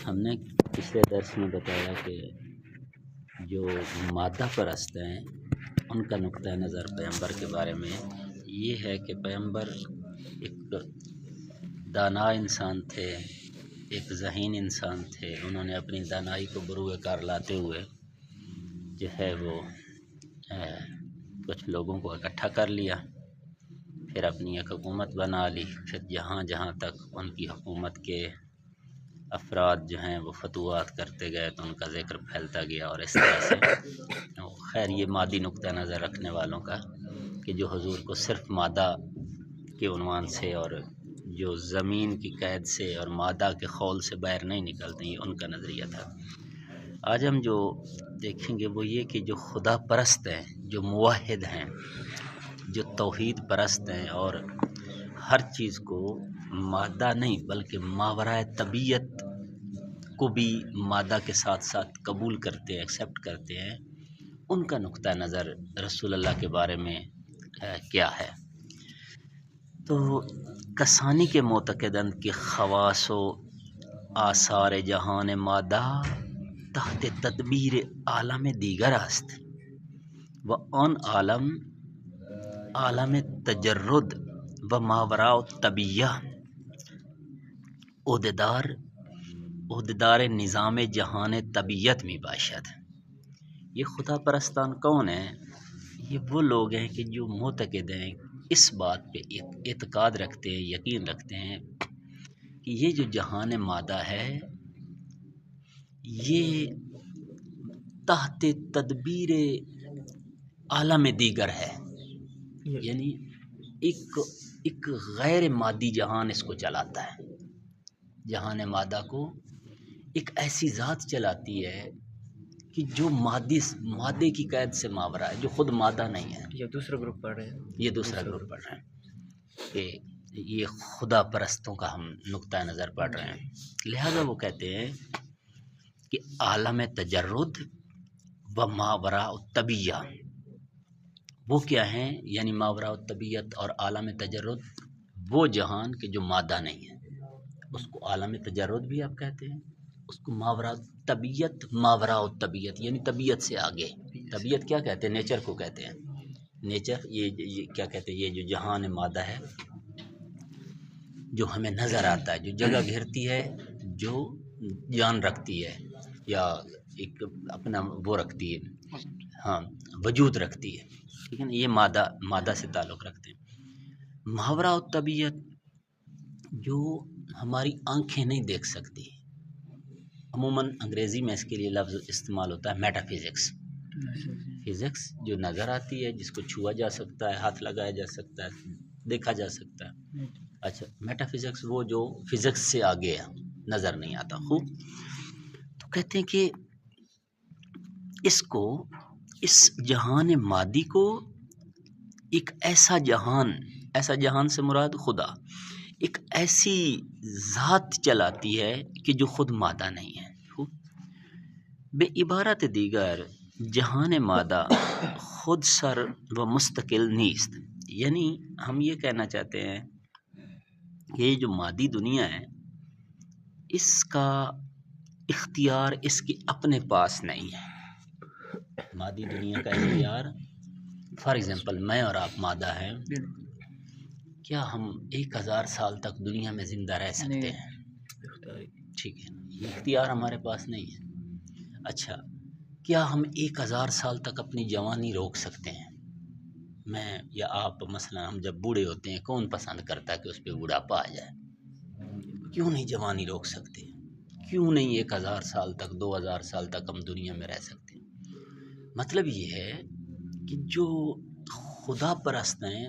ہم نے پچھلے درس میں بتایا کہ جو مادہ پرست ہیں ان کا نقطہ نظر پیغمبر کے بارے میں یہ ہے کہ پیغمبر ایک دانا انسان تھے، ایک ذہین انسان تھے. انہوں نے اپنی دانائی کو بروئے کار لاتے ہوئے جو ہے وہ کچھ لوگوں کو اکٹھا کر لیا، پھر اپنی ایک حکومت بنا لی. پھر جہاں جہاں تک ان کی حکومت کے افراد جو ہیں وہ فتوحات کرتے گئے تو ان کا ذکر پھیلتا گیا. اور اس طرح سے خیر یہ مادی نقطہ نظر رکھنے والوں کا کہ جو حضور کو صرف مادہ کے عنوان سے اور جو زمین کی قید سے اور مادہ کے خول سے باہر نہیں نکلتے، یہ ان کا نظریہ تھا. آج ہم جو دیکھیں گے وہ یہ کہ جو خدا پرست ہیں، جو موحد ہیں، جو توحید پرست ہیں اور ہر چیز کو مادہ نہیں بلکہ ماورائے طبیعت کو بھی مادہ کے ساتھ ساتھ قبول کرتے ہیں، ایکسیپٹ کرتے ہیں، ان کا نقطہ نظر رسول اللہ کے بارے میں کیا ہے. تو کسانی کے معتقدند کی خواص و آثار جہان مادہ تحت تدبیر عالم دیگر است و آن عالم تجرد و ماوراء طبیعہ عہدیدار نظام جہان طبیعت میں باشد. یہ خدا پرستان کون ہیں؟ یہ وہ لوگ ہیں کہ جو معتقد ہیں، اس بات پہ اعتقاد رکھتے ہیں، یقین رکھتے ہیں کہ یہ جو جہان مادہ ہے یہ تحت تدبیر عالم دیگر ہے، یعنی ایک غیر مادی جہان اس کو چلاتا ہے. جہان مادہ کو ایک ایسی ذات چلاتی ہے کہ جو مادے کی قید سے ماورا ہے، جو خود مادہ نہیں ہے. یہ دوسرا گروپ پڑھ رہے ہیں، یہ دوسرا گروپ پڑھ رہے ہیں کہ یہ خدا پرستوں کا ہم نقطہ نظر پڑھ رہے ہیں. لہذا وہ کہتے ہیں کہ عالم تجرد و ماوراء طبیعہ وہ کیا ہیں، یعنی ماوراء طبیعت اور عالم تجرد وہ جہان کہ جو مادہ نہیں ہے، اس کو عالم تجرد بھی آپ کہتے ہیں، اس کو ماوراء طبیعت یعنی طبیعت سے آگے. طبیعت کیا کہتے ہیں؟ نیچر کو کہتے ہیں. نیچر یہ کیا کہتے ہیں؟ یہ جو جہان مادہ ہے جو ہمیں نظر آتا ہے، جو جگہ گھرتی ہے، جو جان رکھتی ہے یا ایک اپنا وہ رکھتی ہے، ہاں وجود رکھتی ہے، ٹھیک ہے نا. یہ مادہ سے تعلق رکھتے ہیں. ماوراء طبیعت جو ہماری آنکھیں نہیں دیکھ سکتی. عموماً انگریزی میں اس کے لیے لفظ استعمال ہوتا ہے میٹا فزکس. فزکس جو نظر آتی ہے، جس کو چھوا جا سکتا ہے، ہاتھ لگایا جا سکتا ہے، دیکھا جا سکتا ہے. اچھا، میٹا فزکس وہ جو فزکس سے آگے ہے، نظر نہیں آتا. خوب. تو کہتے ہیں کہ اس جہان مادی کو ایک ایسا جہان سے مراد خدا ایک ایسی ذات چلاتی ہے کہ جو خود مادہ نہیں ہے. بے عبارت دیگر جہان مادہ خود سر و مستقل نیست. یعنی ہم یہ کہنا چاہتے ہیں کہ یہ جو مادی دنیا ہے اس کا اختیار اس کے اپنے پاس نہیں ہے. مادی دنیا کا اختیار، فار ایگزامپل میں اور آپ مادہ ہیں، کیا ہم 1000 سال تک دنیا میں زندہ رہ سکتے ہیں؟ ٹھیک ہے، یہ اختیار ہمارے پاس نہیں ہے. اچھا، کیا ہم 1000 سال تک اپنی جوانی روک سکتے ہیں؟ میں یا آپ مثلا ہم جب بوڑھے ہوتے ہیں کون پسند کرتا ہے کہ اس پہ بوڑھاپا آ جائے؟ کیوں نہیں جوانی روک سکتے؟ کیوں نہیں 1000 سال تک 2000 سال تک ہم دنیا میں رہ سکتے؟ مطلب یہ ہے کہ جو خدا پرست ہیں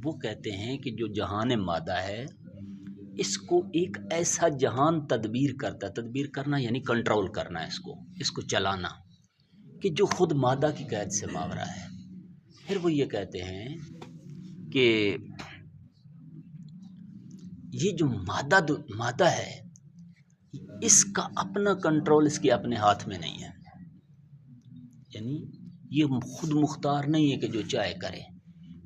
وہ کہتے ہیں کہ جو جہان مادہ ہے اس کو ایک ایسا جہان تدبیر کرنا یعنی کنٹرول کرنا، اس کو چلانا کہ جو خود مادہ کی قید سے ماورا ہے. پھر وہ یہ کہتے ہیں کہ یہ جو مادہ ہے اس کا اپنا کنٹرول اس کے اپنے ہاتھ میں نہیں ہے. یعنی یہ خود مختار نہیں ہے کہ جو چاہے کرے.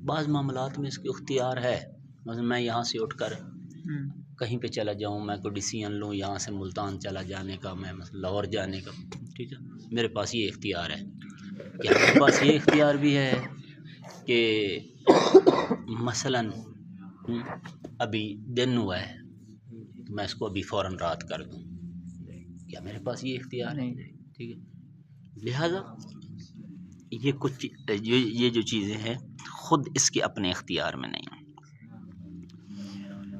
بعض معاملات میں اس کے اختیار ہے. مثلا میں یہاں سے اٹھ کر کہیں پہ چلا جاؤں، میں کوئی ڈیسیژن لوں یہاں سے ملتان چلا جانے کا، میں لاہور جانے کا، ٹھیک ہے، میرے پاس یہ اختیار ہے. کیا میرے پاس یہ اختیار بھی ہے کہ مثلاً ابھی دن ہوا ہے تو میں اس کو ابھی فوراً رات کر دوں؟ کیا میرے پاس یہ اختیار ہے؟ ٹھیک ہے. لہذا یہ کچھ یہ جو چیزیں ہیں خود اس کے اپنے اختیار میں نہیں.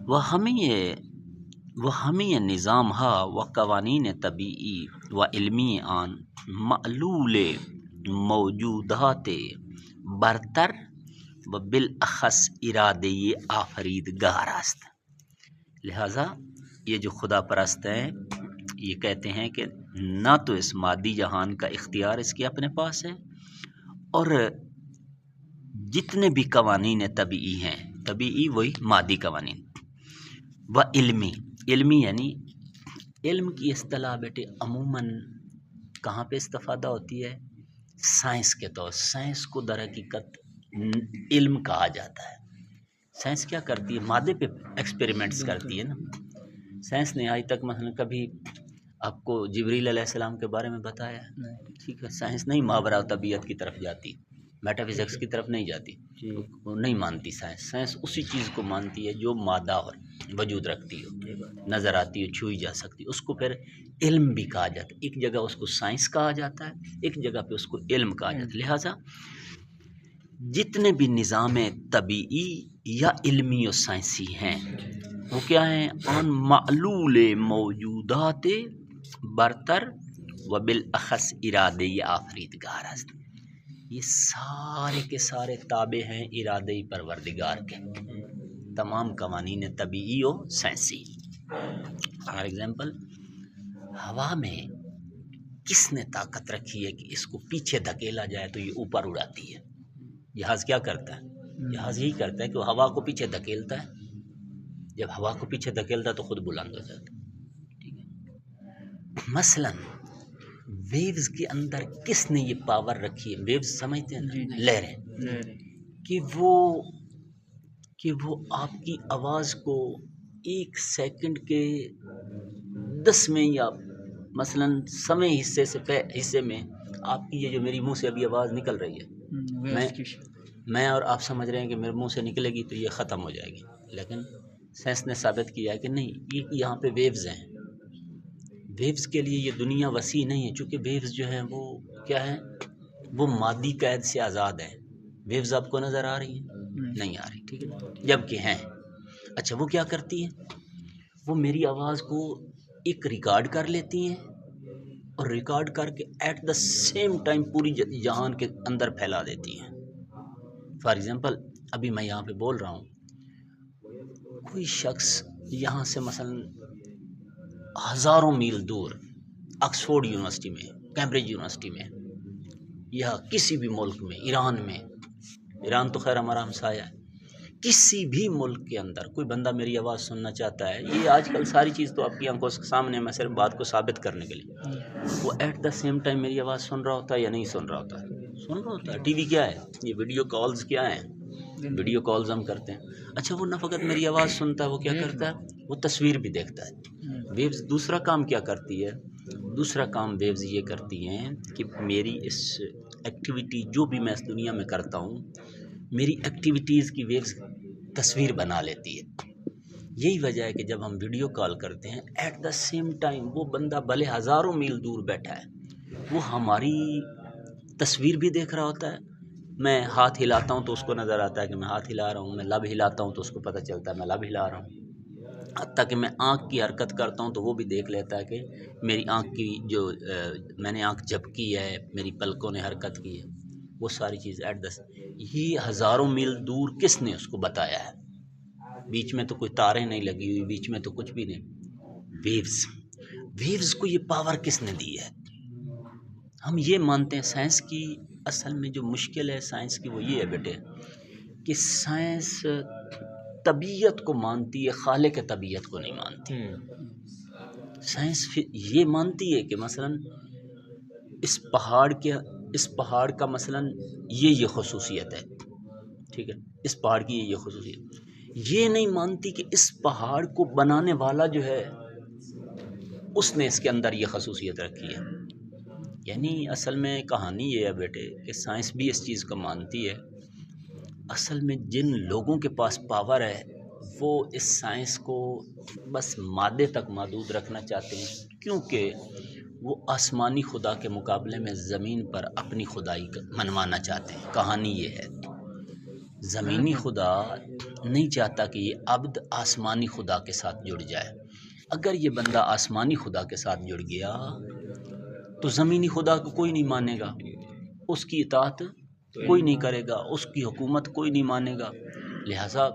وہ ہمیں نظام ہا و قوانین طبیعی و علمی آن معلول موجودات برتر و بالاخص ارادے آفریدگار است. لہذا یہ جو خدا پرست ہیں یہ کہتے ہیں کہ نہ تو اس مادی جہان کا اختیار اس کے اپنے پاس ہے، اور جتنے بھی قوانین طبیعی ہیں، طبیعی وہی مادی قوانین، و علمی یعنی علم کی اصطلاح بیٹے عموماً کہاں پہ استفادہ ہوتی ہے؟ سائنس کے طور. سائنس کو در حقیقت علم کہا جاتا ہے. سائنس کیا کرتی ہے؟ مادے پہ ایکسپیریمنٹس کرتی ہے نا. سائنس نے آج تک مثلا کبھی آپ کو جبریل علیہ السلام کے بارے میں بتایا ہے؟ ٹھیک ہے، سائنس نہیں ماورا طبیعت کی طرف جاتی، میٹا فزکس کی طرف نہیں جاتی، وہ نہیں مانتی. سائنس اسی چیز کو مانتی ہے جو مادہ اور وجود رکھتی ہو، نظر آتی ہو، چھوئی جا سکتی. اس کو پھر علم بھی کہا جاتا ہے. ایک جگہ اس کو سائنس کہا جاتا ہے، ایک جگہ پہ اس کو علم کہا جاتا ہے. لہٰذا جتنے بھی نظام طبیعی یا علمی و سائنسی ہیں وہ کیا ہیں؟ ان معلول موجودات برتر و بالاخص ارادے آفریدگار است. یہ سارے کے سارے تابع ہیں ارادے پروردگار کے، تمام قوانین طبیعی و سائنسی. فار ایگزامپل ہوا میں کس نے طاقت رکھی ہے کہ اس کو پیچھے دھکیلا جائے تو یہ اوپر اڑاتی ہے؟ جہاز کیا کرتا ہے؟ جہاز یہی کرتا ہے کہ وہ ہوا کو پیچھے دھکیلتا ہے. جب ہوا کو پیچھے دھکیلتا ہے تو خود بلند ہو جاتا ہے. ٹھیک ہے. مثلاً ویوز کے اندر کس نے یہ پاور رکھی ہے؟ ویوز سمجھتے ہیں نا، لہریں، کہ وہ آپ کی آواز کو 1 سیکنڈ کے 10 میں یا مثلاً سویں حصے میں آپ کی یہ جو میری منہ سے ابھی آواز نکل رہی ہے، میں اور آپ سمجھ رہے ہیں کہ میرے منہ سے نکلے گی تو یہ ختم ہو جائے گی، لیکن سائنس نے ثابت کیا ہے کہ نہیں، یہ یہاں پہ ویوز ہیں. ویوز کے لیے یہ دنیا وسیع نہیں ہے، چونکہ ویوز جو ہیں وہ کیا ہیں؟ وہ مادی قید سے آزاد ہیں. ویوز آپ کو نظر آ رہی ہیں؟ نہیں آ رہی، ٹھیک ہے، جبکہ ہیں. اچھا وہ کیا کرتی ہیں؟ وہ میری آواز کو ایک ریکارڈ کر لیتی ہیں اور ریکارڈ کر کے ایٹ دا سیم ٹائم پوری جہان کے اندر پھیلا دیتی ہیں. فار ایگزامپل ابھی میں یہاں پہ بول رہا ہوں، کوئی شخص یہاں سے مثلاً ہزاروں میل دور آکسفورڈ یونیورسٹی میں، کیمبرج یونیورسٹی میں، یا کسی بھی ملک میں، ایران تو خیر ہمارا ہمسایہ ہے، کسی بھی ملک کے اندر کوئی بندہ میری آواز سننا چاہتا ہے، یہ آج کل ساری چیز تو آپ کی آنکھوں کے سامنے، میں صرف بات کو ثابت کرنے کے لیے، وہ ایٹ دا سیم ٹائم میری آواز سن رہا ہوتا ہے یا نہیں سن رہا ہوتا ہے؟ سن رہا ہوتا ہے. ٹی وی کیا ہے؟ یہ ویڈیو کالز کیا ہیں؟ ویڈیو کالز ہم کرتے ہیں. اچھا وہ نہ فقط میری آواز سنتا ہے، وہ کیا کرتا ہے؟ وہ تصویر بھی دیکھتا ہے. ویوز دوسرا کام کیا کرتی ہے؟ دوسرا کام ویوز یہ کرتی ہیں کہ میری اس ایکٹیویٹی جو بھی میں اس دنیا میں کرتا ہوں، میری ایکٹیویٹیز کی ویوز تصویر بنا لیتی ہے. یہی وجہ ہے کہ جب ہم ویڈیو کال کرتے ہیں ایٹ دا سیم ٹائم وہ بندہ بھلے ہزاروں میل دور بیٹھا ہے، وہ ہماری تصویر بھی دیکھ رہا ہوتا ہے. میں ہاتھ ہلاتا ہوں تو اس کو نظر آتا ہے کہ میں ہاتھ ہلا رہا ہوں، میں لب ہلاتا ہوں تو اس کو پتہ چلتا ہے میں لب ہلا رہا ہوں. حتیٰ کہ میں آنکھ کی حرکت کرتا ہوں تو وہ بھی دیکھ لیتا ہے کہ میری آنکھ کی جو میں نے آنکھ جھپکی ہے، میری پلکوں نے حرکت کی ہے، وہ ساری چیز ایٹ دس. یہ ہزاروں میل دور کس نے اس کو بتایا ہے؟ بیچ میں تو کوئی تاریں نہیں لگی ہوئی، بیچ میں تو کچھ بھی نہیں. ویوز کو یہ پاور کس نے دی ہے؟ ہم یہ مانتے ہیں. سائنس کی اصل میں جو مشکل ہے سائنس کی وہ یہ ہے بیٹے کہ سائنس طبیعت کو مانتی ہے، خالق طبیعت کو نہیں مانتی. سائنس یہ مانتی ہے کہ مثلاً اس پہاڑ کا مثلاً یہ خصوصیت ہے، ٹھیک ہے، اس پہاڑ کی یہ خصوصیت. یہ نہیں مانتی کہ اس پہاڑ کو بنانے والا جو ہے اس نے اس کے اندر یہ خصوصیت رکھی ہے. یعنی اصل میں کہانی یہ ہے بیٹے کہ سائنس بھی اس چیز کو مانتی ہے. اصل میں جن لوگوں کے پاس پاور ہے وہ اس سائنس کو بس مادے تک محدود رکھنا چاہتے ہیں، کیونکہ وہ آسمانی خدا کے مقابلے میں زمین پر اپنی خدائی منوانا چاہتے ہیں. کہانی یہ ہے، زمینی خدا نہیں چاہتا کہ یہ عبد آسمانی خدا کے ساتھ جڑ جائے. اگر یہ بندہ آسمانی خدا کے ساتھ جڑ گیا تو زمینی خدا کو کوئی نہیں مانے گا، اس کی اطاعت کوئی نہیں کرے گا، اس کی حکومت کوئی نہیں مانے گا. لہٰذا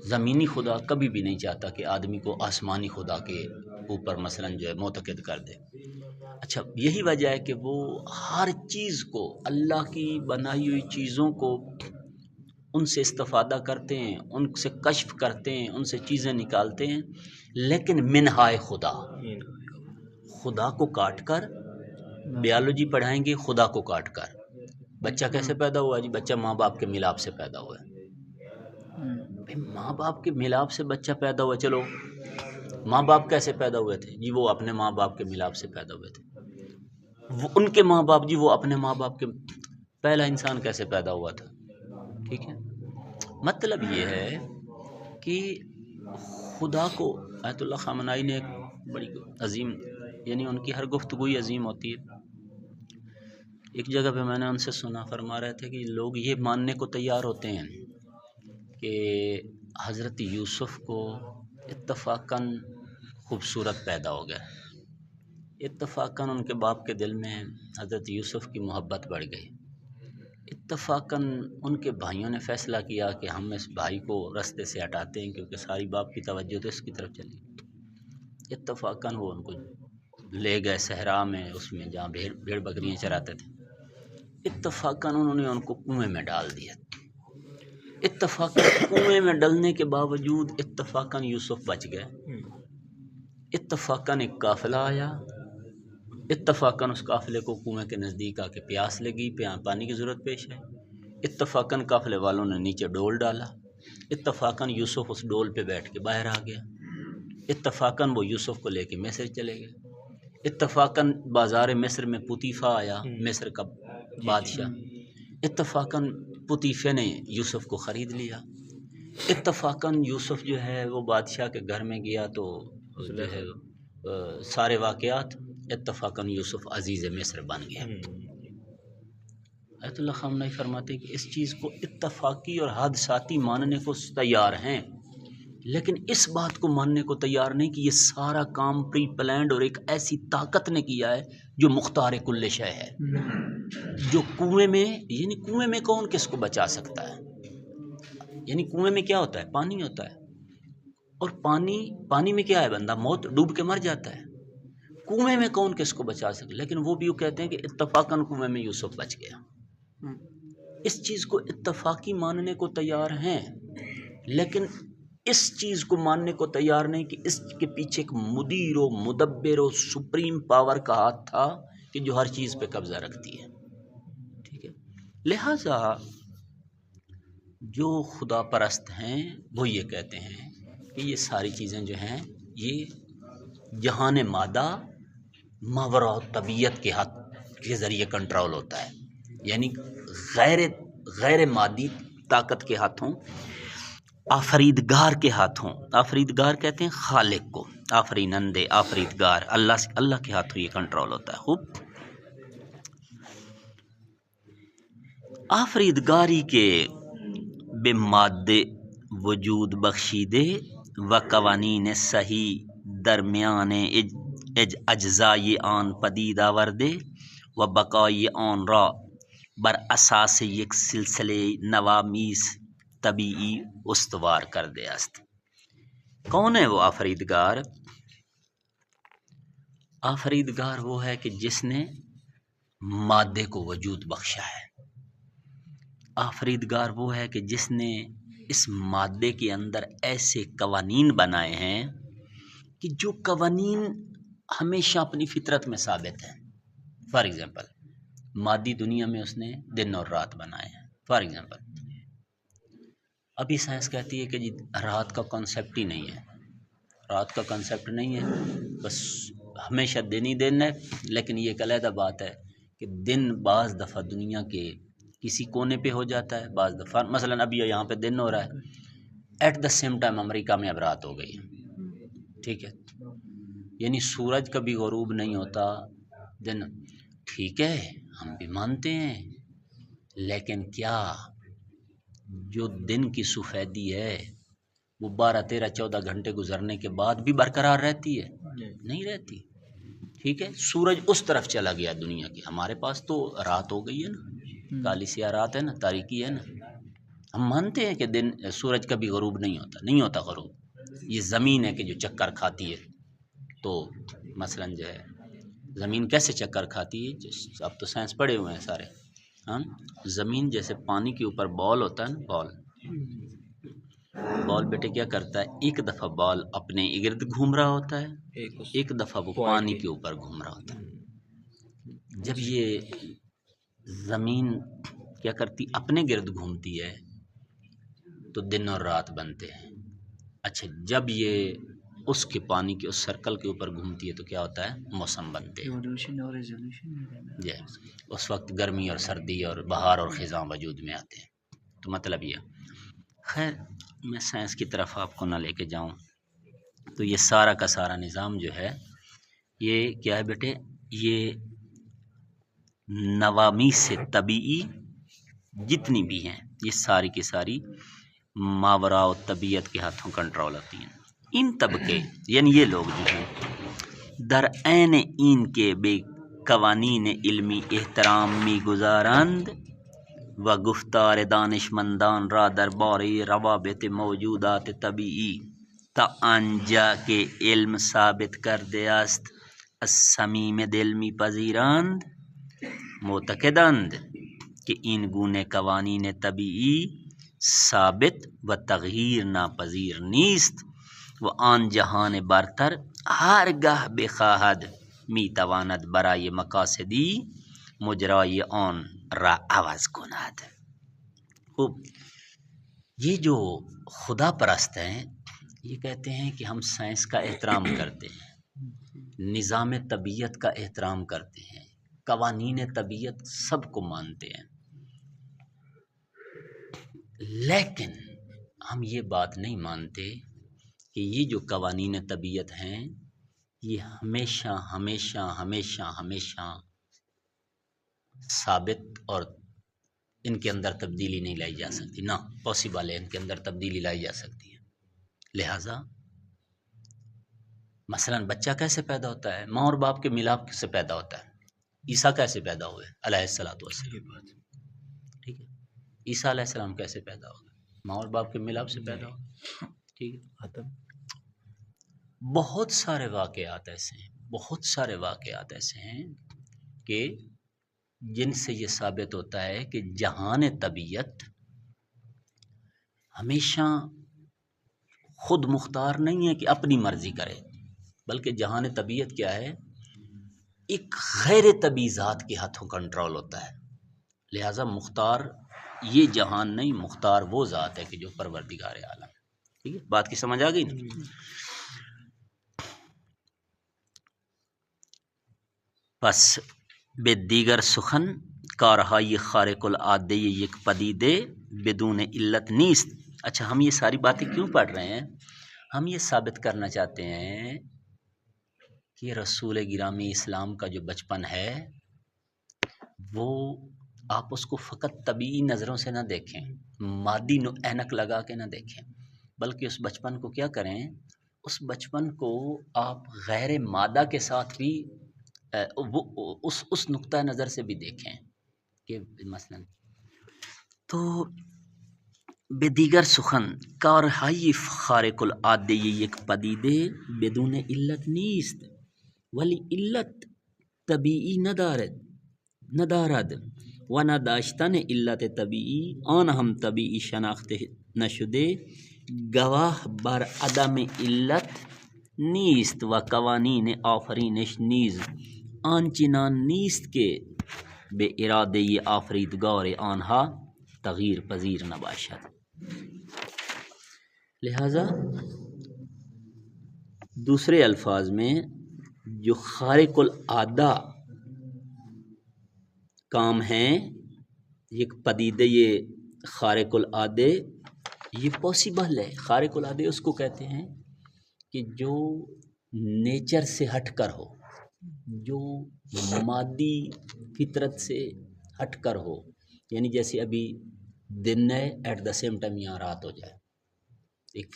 زمینی خدا کبھی بھی نہیں چاہتا کہ آدمی کو آسمانی خدا کے اوپر مثلاً جو ہے معتقد کر دے. اچھا، یہی وجہ ہے کہ وہ ہر چیز کو، اللہ کی بنائی ہوئی چیزوں کو ان سے استفادہ کرتے ہیں، ان سے کشف کرتے ہیں، ان سے چیزیں نکالتے ہیں، لیکن منہائے خدا، خدا کو کاٹ کر. بیالوجی پڑھائیں گے خدا کو کاٹ کر. بچہ کیسے پیدا ہوا جی؟ بچہ ماں باپ کے ملاپ سے پیدا ہوا ہے. ماں باپ کے ملاپ سے بچہ پیدا ہوا. چلو ماں باپ کیسے پیدا ہوئے تھے جی؟ وہ اپنے ماں باپ کے ملاپ سے پیدا ہوئے تھے. وہ ان کے ماں باپ جی، وہ اپنے ماں باپ کے. پہلا انسان کیسے پیدا ہوا تھا؟ ٹھیک ہے، مطلب یہ ہے کہ خدا کو آیت اللہ خامنائی نے ایک بڑی عظیم، یعنی ان کی ہر گفتگوی عظیم ہوتی ہے. ایک جگہ پہ میں نے ان سے سنا، فرما رہے تھے کہ لوگ یہ ماننے کو تیار ہوتے ہیں کہ حضرت یوسف کو اتفاقاً خوبصورت پیدا ہو گیا، اتفاقاً ان کے باپ کے دل میں حضرت یوسف کی محبت بڑھ گئی، اتفاقاً ان کے بھائیوں نے فیصلہ کیا کہ ہم اس بھائی کو رستے سے ہٹاتے ہیں کیونکہ ساری باپ کی توجہ تو اس کی طرف چلی. اتفاقاً وہ ان کو لے گئے صحرا میں، اس میں جہاں بھیڑ بکریاں چراتے تھے. اتفاقاً انہوں نے ان کو کنویں میں ڈال دیا. اتفاقاً کنویں میں ڈلنے کے باوجود اتفاقاً یوسف بچ گئے. اتفاقاً ایک قافلہ آیا، اتفاقاً اس قافلے کو کنویں کے نزدیک آ کے پیاس لگی، پانی کی ضرورت پیش ہے. اتفاقاً قافلے والوں نے نیچے ڈول ڈالا. اتفاقاً یوسف اس ڈول پہ بیٹھ کے باہر آ گیا. اتفاقاً وہ یوسف کو لے کے مصر چلے گئے. اتفاقاً بازار مصر میں پوتیفا آیا، مصر کا بادشاہ. اتفاقاً پوتیفے نے یوسف کو خرید لیا. اتفاقاً یوسف جو ہے وہ بادشاہ کے گھر میں گیا تو جو ہے سارے واقعات، اتفاقاً یوسف عزیز مصر بن گیا. آیت اللہ خامنائی فرماتے ہیں کہ اس چیز کو اتفاقی اور حادثاتی ماننے کو تیار ہیں، لیکن اس بات کو ماننے کو تیار نہیں کہ یہ سارا کام پری پلانڈ اور ایک ایسی طاقت نے کیا ہے جو مختار کل شے ہے، جو کنویں میں، یعنی کنویں میں کون کس کو بچا سکتا ہے؟ یعنی کنویں میں کیا ہوتا ہے؟ پانی ہوتا ہے، اور پانی میں کیا ہے؟ بندہ موت ڈوب کے مر جاتا ہے. کنویں میں کون کس کو بچا سکتا؟ لیکن وہ بھی کہتے ہیں کہ اتفاقاً کنویں میں یوسف بچ گیا. اس چیز کو اتفاقی ماننے کو تیار ہیں، لیکن اس چیز کو ماننے کو تیار نہیں کہ اس کے پیچھے ایک مدیر و مدبر و سپریم پاور کا ہاتھ تھا کہ جو ہر چیز پہ قبضہ رکھتی ہے. ٹھیک ہے، لہٰذا جو خدا پرست ہیں وہ یہ کہتے ہیں کہ یہ ساری چیزیں جو ہیں یہ جہان مادہ ماوراء طبیعت کے ہاتھ کے ذریعے کنٹرول ہوتا ہے، یعنی غیر مادی طاقت کے ہاتھوں، آفریدگار کے ہاتھوں. آفریدگار کہتے ہیں خالق کو، آفرینندے، آفریدگار اللہ کے ہاتھوں یہ کنٹرول ہوتا ہے. خوب، آفریدگاری کے بے مادے وجود بخشیدے و قوانین صحیح درمیان اجزائی آن پدید آوردے و بقائی آن را بر اساس یک سلسلے نوامیس طبیعی استوار کرده است. کون ہے وہ آفریدگار؟ آفریدگار وہ ہے کہ جس نے مادے کو وجود بخشا ہے. آفریدگار وہ ہے کہ جس نے اس مادے کے اندر ایسے قوانین بنائے ہیں کہ جو قوانین ہمیشہ اپنی فطرت میں ثابت ہیں. فار ایگزامپل مادی دنیا میں اس نے دن اور رات بنائے ہیں. فار ایگزامپل ابھی سائنس کہتی ہے کہ جی رات کا کنسیپٹ ہی نہیں ہے، رات کا کنسیپٹ نہیں ہے، بس ہمیشہ دن ہی دن ہے، لیکن یہ ایک علیحدہ بات ہے کہ دن بعض دفعہ دنیا کے کسی کونے پہ ہو جاتا ہے، بعض دفعہ مثلا ابھی یہاں پہ دن ہو رہا ہے، ایٹ دا سیم ٹائم امریکہ میں اب رات ہو گئی ہے، ٹھیک ہے، یعنی سورج کبھی غروب نہیں ہوتا دن، ٹھیک ہے ہم بھی مانتے ہیں، لیکن کیا جو دن کی سفیدی ہے وہ 12 13 14 گھنٹے گزرنے کے بعد بھی برقرار رہتی ہے؟ نہیں رہتی، ٹھیک ہے، سورج اس طرف چلا گیا دنیا کی، ہمارے پاس تو رات ہو گئی ہے نا، کالی سیاہ رات ہے نا، تاریکی ہے نا، ہم مانتے ہیں کہ دن سورج کبھی غروب نہیں ہوتا، نہیں ہوتا غروب، یہ زمین ہے کہ جو چکر کھاتی ہے، تو مثلا جو ہے زمین کیسے چکر کھاتی ہے، اب تو سائنس پڑھے ہوئے ہیں سارے، ہاں، زمین جیسے پانی کے اوپر بال ہوتا ہے نا، بال بیٹے کیا کرتا ہے، ایک دفعہ بال اپنے ارد گھوم رہا ہوتا ہے، ایک دفعہ وہ پانی کے اوپر گھوم رہا ہوتا ہے، جب یہ زمین کیا کرتی اپنے گرد گھومتی ہے تو دن اور رات بنتے ہیں، اچھا جب یہ اس کے پانی کے اس سرکل کے اوپر گھومتی ہے تو کیا ہوتا ہے، موسم بنتے ہیں، جی اس وقت گرمی اور سردی اور بہار اور خزاں وجود میں آتے ہیں، تو مطلب یہ، خیر میں سائنس کی طرف آپ کو نہ لے کے جاؤں، تو یہ سارا کا سارا نظام جو ہے یہ کیا ہے بیٹے، یہ نوامی سے طبیعی جتنی بھی ہیں یہ ساری کی ساری ماوراء و طبیعت کے ہاتھوں کنٹرول ہوتی ہیں، ان طبقے یعنی یہ لوگ جو ہیں در عین این کے بے قوانین علمی احترامی گزارند و گفتار دانشمندان را دربار روابط موجودات طبیعی تا آنجا کے علم ثابت کرده است از صمیم دل میپذیرند معتقدند کہ این گونه قوانین طبیعی ثابت و تغییر ناپذیر نیست و آن جهان برتر هرگاه بخواهد میتواند برای مقاصدی مجرای آن را عوض کند۔ خوب، یہ جو خدا پرست ہیں یہ کہتے ہیں کہ ہم سائنس کا احترام کرتے ہیں، نظام طبیعت کا احترام کرتے ہیں، قوانین طبیعت سب کو مانتے ہیں، لیکن ہم یہ بات نہیں مانتے کہ یہ جو قوانین طبیعت ہیں یہ ہمیشہ ہمیشہ ہمیشہ ہمیشہ ثابت اور ان کے اندر تبدیلی نہیں لائی جا سکتی، نہ پاسبل ہے ان کے اندر تبدیلی لائی جا سکتی ہے، لہٰذا مثلا بچہ کیسے پیدا ہوتا ہے، ماں اور باپ کے ملاپ سے پیدا ہوتا ہے، عیسیٰ کیسے پیدا ہوئے علیہ الصلوۃ والسلام، ٹھیک ہے، عیسیٰ علیہ السلام کیسے پیدا ہو گئے، ماں اور باپ کے ملاپ سے پیدا ہو گئے، ٹھیک ہے، بہت سارے واقعات ایسے ہیں، بہت سارے واقعات ایسے ہیں کہ جن سے یہ ثابت ہوتا ہے کہ جہان طبیعت ہمیشہ خود مختار نہیں ہے کہ اپنی مرضی کرے، بلکہ جہان طبیعت کیا ہے، ایک غیر طبیعی ذات کے ہاتھوں کنٹرول ہوتا ہے، لہٰذا مختار یہ جہان نہیں، مختار وہ ذات ہے کہ جو پروردگار عالم ہے، ٹھیک ہے، بات کی سمجھ آ گئی نا؟ پس به دیگر سخن کارهای خارق العاده یک پدیده بدون علت نیست۔ اچھا ہم یہ ساری باتیں کیوں پڑھ رہے ہیں، ہم یہ ثابت کرنا چاہتے ہیں کہ رسول گرامی اسلام کا جو بچپن ہے وہ آپ اس کو فقط طبیعی نظروں سے نہ دیکھیں، مادی اینک لگا کے نہ دیکھیں، بلکہ اس بچپن کو کیا کریں، اس بچپن کو آپ غیر مادہ کے ساتھ بھی وہ اس نقطہ نظر سے بھی دیکھیں کہ مثلا تو به دیگر سخن کارهای خارق العاده یک پدیده بدون علت نیست ولی علت طبیعی ندارد و نداشتن علت طبیعی آن هم طبیعی شناخته نشده گواه بر عدم علت نیست و قوانین آفرینش نیز آنچنان نیست که به اراده آفریدگار آنها تغییر پذیر نباشد۔ لہٰذا دوسرے الفاظ میں جو خارق العادہ کام ہیں، یہ پدیدے، یہ خارق العادے یہ پاسبل ہے. خارق العادے اس کو کہتے ہیں کہ جو نیچر سے ہٹ کر ہو، جو مادی فطرت سے ہٹ کر ہو. یعنی جیسے ابھی دن ہے، ایٹ دا سیم ٹائم یہاں رات ہو جائے، ایک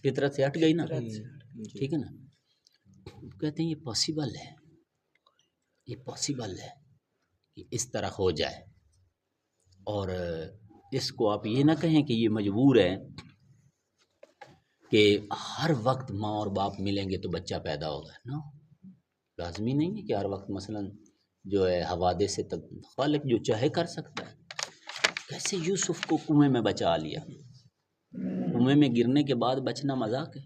فطرت سے ہٹ گئی نا، ٹھیک ہے نا. کہتے ہیں یہ پاسبل ہے، یہ پاسبل ہے کہ اس طرح ہو جائے. اور اس کو آپ یہ نہ کہیں کہ یہ مجبور ہے کہ ہر وقت ماں اور باپ ملیں گے تو بچہ پیدا ہوگا. نا، لازمی نہیں ہے کہ ہر وقت مثلا جو ہے حوادث سے خالق جو چاہے کر سکتا ہے. کیسے یوسف کو کنویں میں بچا لیا، کنویں میں گرنے کے بعد بچنا مذاق ہے.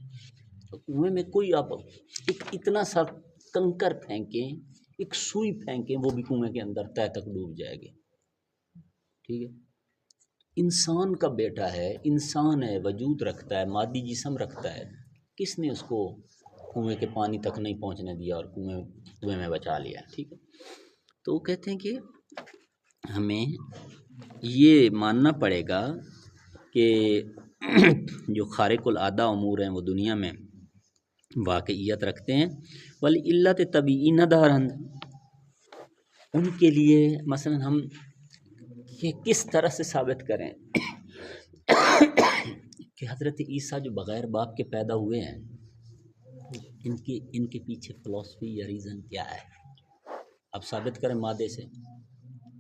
تو کنویں میں کوئی آپ ایک اتنا سا کنکر پھینکیں، ایک سوئی پھینکیں، وہ بھی کنویں کے اندر تہ تک ڈوب جائے گی. ٹھیک ہے. انسان کا بیٹا ہے، انسان ہے، وجود رکھتا ہے، مادی جسم رکھتا ہے، کس نے اس کو کنویں کے پانی تک نہیں پہنچنے دیا اور کنویں میں بچا لیا. ٹھیک ہے. تو وہ کہتے ہیں کہ ہمیں یہ ماننا پڑے گا کہ جو خارق العادہ امور ہیں وہ دنیا میں واقعیت رکھتے ہیں. وَلِعِلَّةِ طَبِیعِی نَدَارًا، ان کے لیے مثلا ہم یہ کس طرح سے ثابت کریں کہ حضرت عیسیٰ جو بغیر باپ کے پیدا ہوئے ہیں، ان کے پیچھے فلسفی یا ریزن کیا ہے. اب ثابت کریں مادے سے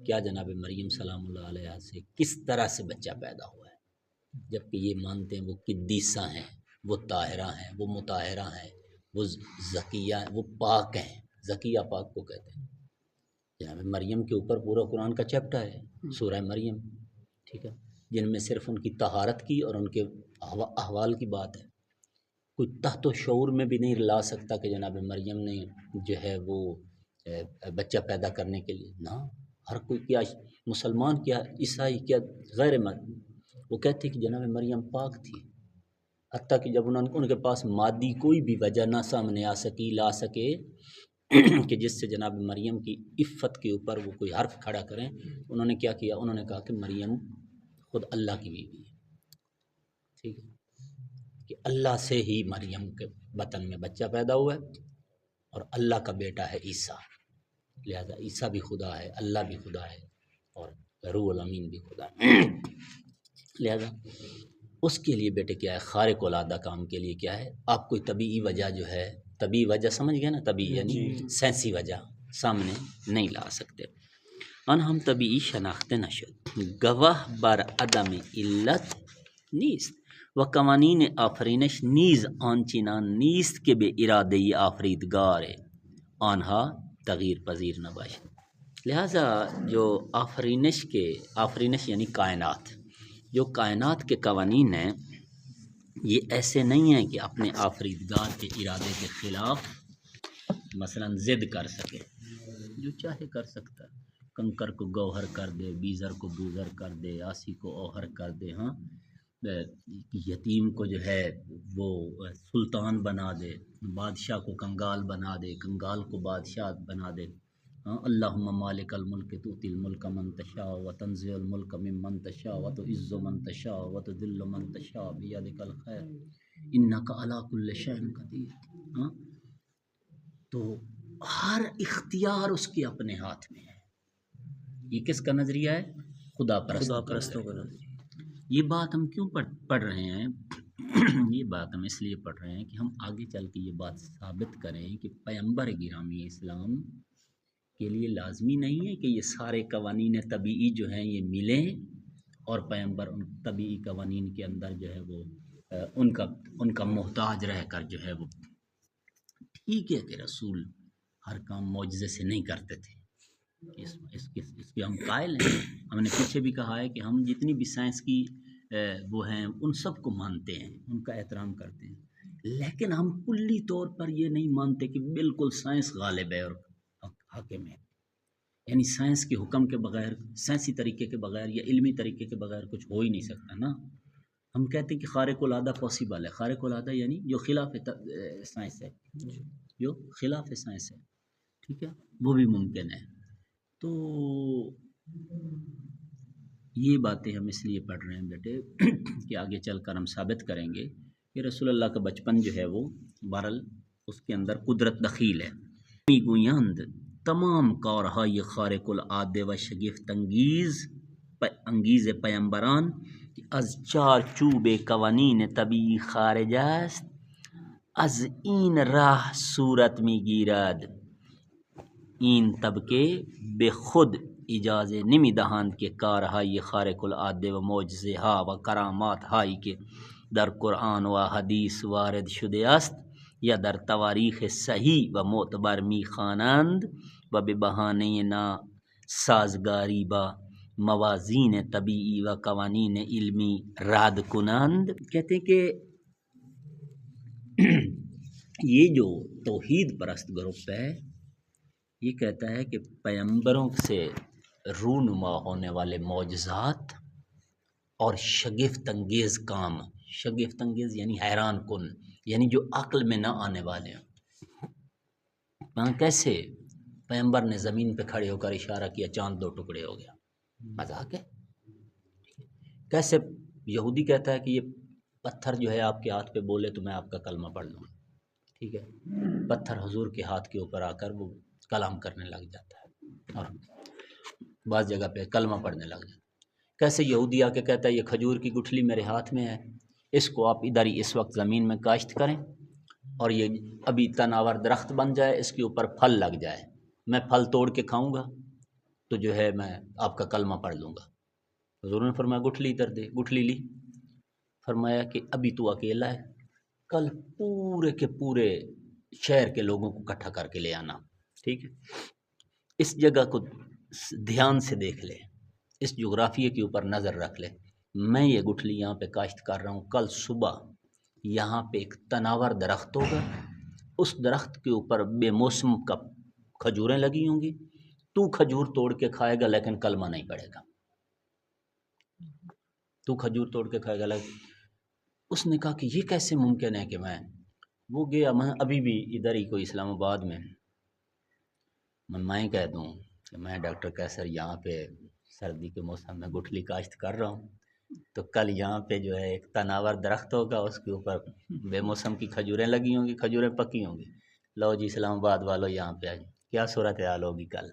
کیا جناب مریم سلام اللہ علیہ سے کس طرح سے بچہ پیدا ہوا ہے، جبکہ یہ مانتے ہیں وہ قدیسہ ہیں، وہ طاہرہ ہیں، وہ مطہرہ ہیں، وہ زکیہ ہیں، وہ پاک ہیں. زکیہ پاک کو کہتے ہیں. جناب مریم کے اوپر پورا قرآن کا چیپٹر ہے، سورہ مریم. ٹھیک ہے. جن میں صرف ان کی طہارت کی اور ان کے احوال کی بات ہے. کوئی تحت و شعور میں بھی نہیں لا سکتا کہ جناب مریم نے جو ہے وہ بچہ پیدا کرنے کے لیے نہ. ہر کوئی کیا مسلمان کیا عیسائی کیا غیر وہ کہتے کہ جناب مریم پاک تھی، حتیٰ کہ جب ان کے پاس مادی کوئی بھی وجہ نہ سامنے لا سکے کہ جس سے جناب مریم کی عفت کے اوپر وہ کوئی حرف کھڑا کریں، انہوں نے کیا کیا، انہوں نے کہا کہ مریم خود اللہ کی بیوی ہے. ٹھیک ہے. کہ اللہ سے ہی مریم کے بطن میں بچہ پیدا ہوا ہے اور اللہ کا بیٹا ہے عیسیٰ. لہذا عیسیٰ بھی خدا ہے، اللہ بھی خدا ہے اور روح الامین بھی خدا ہے. لہذا اس کے لیے بیٹے کیا ہے، خارق العادہ کام کے لیے کیا ہے، آپ کوئی طبیعی وجہ جو ہے، طبیعی وجہ سمجھ گئے نا، طبیعی یعنی سائنسی وجہ سامنے نہیں لا سکتے. ان ہم طبیعی شناخت نشد گواہ بر عدم علت نیست و قوانین آفرینش نیز آنچنان نیست کہ بے ارادی آفریدگار آنہا تغییر پذیر نہ باشد. لہٰذا جو آفرینش یعنی کائنات، جو کائنات کے قوانین ہیں یہ ایسے نہیں ہیں کہ اپنے آفریدگار کے ارادے کے خلاف مثلا ضد کر سکے. جو چاہے کر سکتا ہے، کنکر کو گوہر کر دے، بیزر کو بوزر کر دے، آسی کو اوہر کر دے، ہاں یتیم کو جو ہے وہ سلطان بنا دے، بادشاہ کو کنگال بنا دے، کنگال کو بادشاہ بنا دے. ہاں اللہم مالک الملک تؤتی الملک من تشاء وتنزع الملک ممن تشاء وتعز من تشاء وتذل من تشاء بیدک الخیر انک علی کل شیء قدیر. ہاں تو ہر اختیار اس کے اپنے ہاتھ میں ہے. یہ کس کا نظریہ ہے؟ خدا پرستوں کا نظریہ. یہ بات ہم کیوں پڑھ رہے ہیں؟ یہ بات ہم اس لیے پڑھ رہے ہیں کہ ہم آگے چل کے یہ بات ثابت کریں کہ پیغمبر گرامی اسلام کے لیے لازمی نہیں ہے کہ یہ سارے قوانین طبیعی جو ہیں یہ ملیں اور پیغمبر ان طبیعی قوانین کے اندر جو ہے وہ ان کا محتاج رہ کر جو ہے وہ. ٹھیک ہے کہ رسول ہر کام معجزے سے نہیں کرتے تھے، اس کے ہم قائل ہیں. ہم نے پیچھے بھی کہا ہے کہ ہم جتنی بھی سائنس کی وہ ہیں ان سب کو مانتے ہیں، ان کا احترام کرتے ہیں، لیکن ہم کلی طور پر یہ نہیں مانتے کہ بالکل سائنس غالب ہے اور حاکم ہے. یعنی سائنس کے حکم کے بغیر، سائنسی طریقے کے بغیر یا علمی طریقے کے بغیر کچھ ہو ہی نہیں سکتا نا. ہم کہتے ہیں کہ خارق العادہ پاسبل ہے، خارق العادہ یعنی جو خلاف سائنس ہے، جو خلاف سائنس ہے، ٹھیک ہے، وہ بھی ممکن ہے۔ تو یہ باتیں ہم اس لیے پڑھ رہے ہیں بیٹے کہ آگے چل کر ہم ثابت کریں گے کہ رسول اللہ کا بچپن جو ہے وہ بہرحال اس کے اندر قدرت دخیل ہے۔ گویند تمام کارهای خارق العاده و شگفت انگیز پیامبران از چار چوب قوانین طبیعی خارج است، از این راه صورت میگیرد. این طبقه به خود اجازه نمیدهند که کارهای خارق العاده و معجزه ها و کرامات هایی که در قرآن و حدیث وارد شده است یا در تواریخ صحیح و معتبر میخوانند و به بهانه ناسازگاری با موازین طبیعی و قوانین علمی رد کنند۔ کہتے ہیں کہ یہ جو توحید پرست گروپ ہے یہ کہتا ہے کہ پیغمبروں سے رونما ہونے والے معجزات اور شگفت انگیز کام، شگفت انگیز یعنی حیران کن، یعنی جو عقل میں نہ آنے والے ہیں۔ کیسے پیغمبر نے زمین پہ کھڑے ہو کر اشارہ کیا، چاند دو ٹکڑے ہو گیا، مذاق ہے؟ کیسے یہودی کہتا ہے کہ یہ پتھر جو ہے آپ کے ہاتھ پہ بولے تو میں آپ کا کلمہ پڑھ لوں، ٹھیک ہے، پتھر حضور کے ہاتھ کے اوپر آ کر وہ کلام کرنے لگ جاتا ہے اور بعض جگہ پہ کلمہ پڑھنے لگ جاتا ہے۔ کیسے یہودی آ کے کہتا ہے یہ کھجور کی گٹھلی میرے ہاتھ میں ہے، اس کو آپ ادھر ہی اس وقت زمین میں کاشت کریں اور یہ ابھی تناور درخت بن جائے، اس کے اوپر پھل لگ جائے، میں پھل توڑ کے کھاؤں گا تو جو ہے میں آپ کا کلمہ پڑھ لوں گا۔ حضور نے فرمایا گٹھلی ادھر دے، گٹھلی لی، فرمایا کہ ابھی تو اکیلا ہے، کل پورے کے پورے شہر کے لوگوں کو اکٹھا کر کے لے آنا، ٹھیک ہے، اس جگہ کو دھیان سے دیکھ لے، اس جغرافیے کے اوپر نظر رکھ لے، میں یہ گٹھلی یہاں پہ کاشت کر رہا ہوں، کل صبح یہاں پہ ایک تناور درخت ہوگا، اس درخت کے اوپر بے موسم کا کھجوریں لگی ہوں گی، تو کھجور توڑ کے کھائے گا لیکن کلمہ نہیں پڑے گا، تو کھجور توڑ کے کھائے گا لیکن۔ اس نے کہا کہ یہ کیسے ممکن ہے کہ وہ گیا، میں ابھی بھی ادھر ہی کوئی اسلام آباد میں کہہ دوں کہ میں ڈاکٹر کیسر یہاں پہ سردی کے موسم میں گٹھلی کاشت کر رہا ہوں، تو کل یہاں پہ جو ہے ایک تناور درخت ہوگا، اس کے اوپر بے موسم کی کھجوریں لگی ہوں گی، کھجوریں پکی ہوں گی، لو جی اسلام آباد والو یہاں پہ آئے، کیا صورت حال ہوگی کل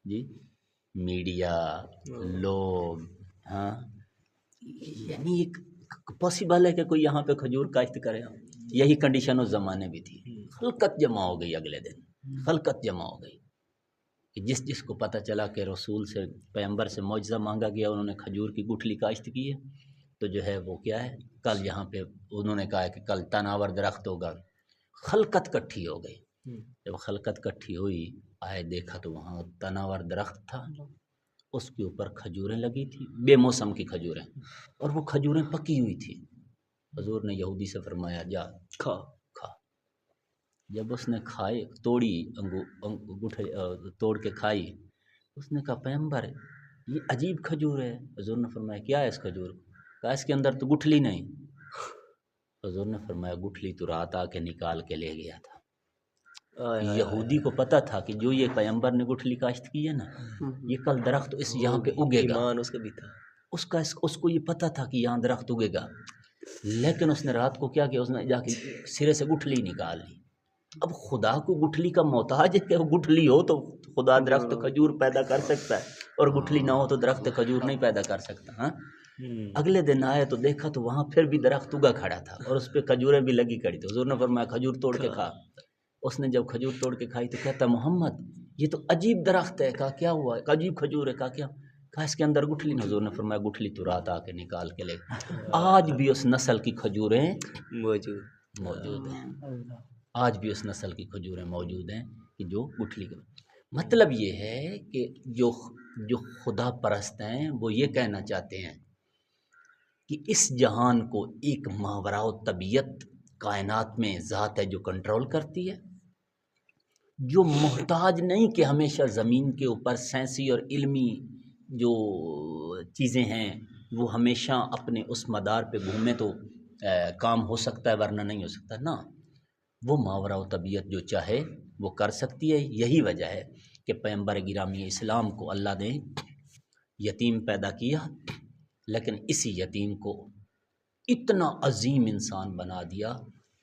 جی؟ میڈیا، لوگ، ہاں، یعنی ایک پاسبل ہے کہ کوئی یہاں پہ کھجور کاشت کرے، یہی کنڈیشن اس زمانے بھی تھی۔ خلقت جمع ہو گئی، اگلے دن خلقت جمع ہو گئی کہ جس کو پتہ چلا کہ رسول سے، پیغمبر سے معجزہ مانگا گیا، انہوں نے کھجور کی گٹھلی کاشت کی ہے، تو جو ہے وہ کیا ہے، کل یہاں پہ انہوں نے کہا کہ کل تناور درخت ہوگا، خلقت کٹھی ہو گئی۔ جب خلقت کٹھی ہوئی، آئے دیکھا تو وہاں تناور درخت تھا، اس کے اوپر کھجوریں لگی تھی، بے موسم کی کھجوریں، اور وہ کھجوریں پکی ہوئی تھی۔ حضور نے یہودی سے فرمایا جا کھا کھا۔ جب اس نے کھائی، توڑی، توڑ کے کھائی، اس نے کہا پیغمبر یہ عجیب کھجور ہے۔ حضور نے فرمایا کیا ہے اس کھجور؟ کہا اس کے اندر تو گٹھلی نہیں۔ حضور نے فرمایا گٹھلی تو رات آ کے نکال کے لے گیا تھا۔ یہودی کو پتا تھا کہ جو یہ پیغمبر نے گٹھلی کاشت کی ہے نا، یہ کل درخت اس یہاں پہ اگے گا، ایمان اس کا بھی تھا، اس کو یہ پتا تھا کہ یہاں درخت اگے گا، لیکن اس نے رات کو کیا اس نے جا کے سرے سے گٹھلی نکال لی۔ اب خدا کو گٹھلی کا محتاج ہے کہ وہ گٹھلی ہو تو خدا درخت کھجور پیدا کر سکتا ہے، اور گٹھلی نہ ہو تو درخت کھجور نہیں پیدا کر سکتا۔ ہاں، اگلے دن آئے تو دیکھا تو وہاں پھر بھی درخت اگا کھڑا تھا اور اس پہ کھجوریں بھی لگی کھڑی تھی۔ حضور نے فرمایا کھجور توڑ کے کھا۔ اس نے جب کھجور توڑ کے کھائی تو کہتا محمد یہ تو عجیب درخت ہے۔ کہا کیا ہوا؟ عجیب کھجور ہے۔ کہا کیا؟ کہا اس کے اندر گٹھلی نہیں۔ حضور نے فرمایا گٹھلی تو رات آ کے نکال کے لے۔ آج بھی اس نسل کی کھجوریں موجود ہیں، آج بھی اس نسل کی کھجوریں موجود ہیں کہ جو گٹھلی کا مطلب یہ ہے کہ جو خدا پرست ہیں وہ یہ کہنا چاہتے ہیں کہ اس جہان کو ایک ماوراء طبیعت کائنات میں ذات ہے جو کنٹرول کرتی ہے، جو محتاج نہیں کہ ہمیشہ زمین کے اوپر سائنسی اور علمی جو چیزیں ہیں وہ ہمیشہ اپنے اس مدار پہ گھومے تو کام ہو سکتا ہے ورنہ نہیں ہو سکتا نا، وہ ماورا و طبیعت جو چاہے وہ کر سکتی ہے۔ یہی وجہ ہے کہ پیغمبر گرامی اسلام کو اللہ نے یتیم پیدا کیا، لیکن اسی یتیم کو اتنا عظیم انسان بنا دیا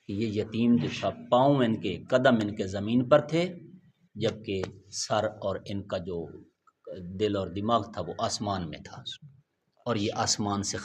کہ یہ یتیم جو تھا پاؤں ان کے، قدم ان کے زمین پر تھے، جبکہ سر اور ان کا جو دل اور دماغ تھا وہ آسمان میں تھا، اور یہ آسمان سے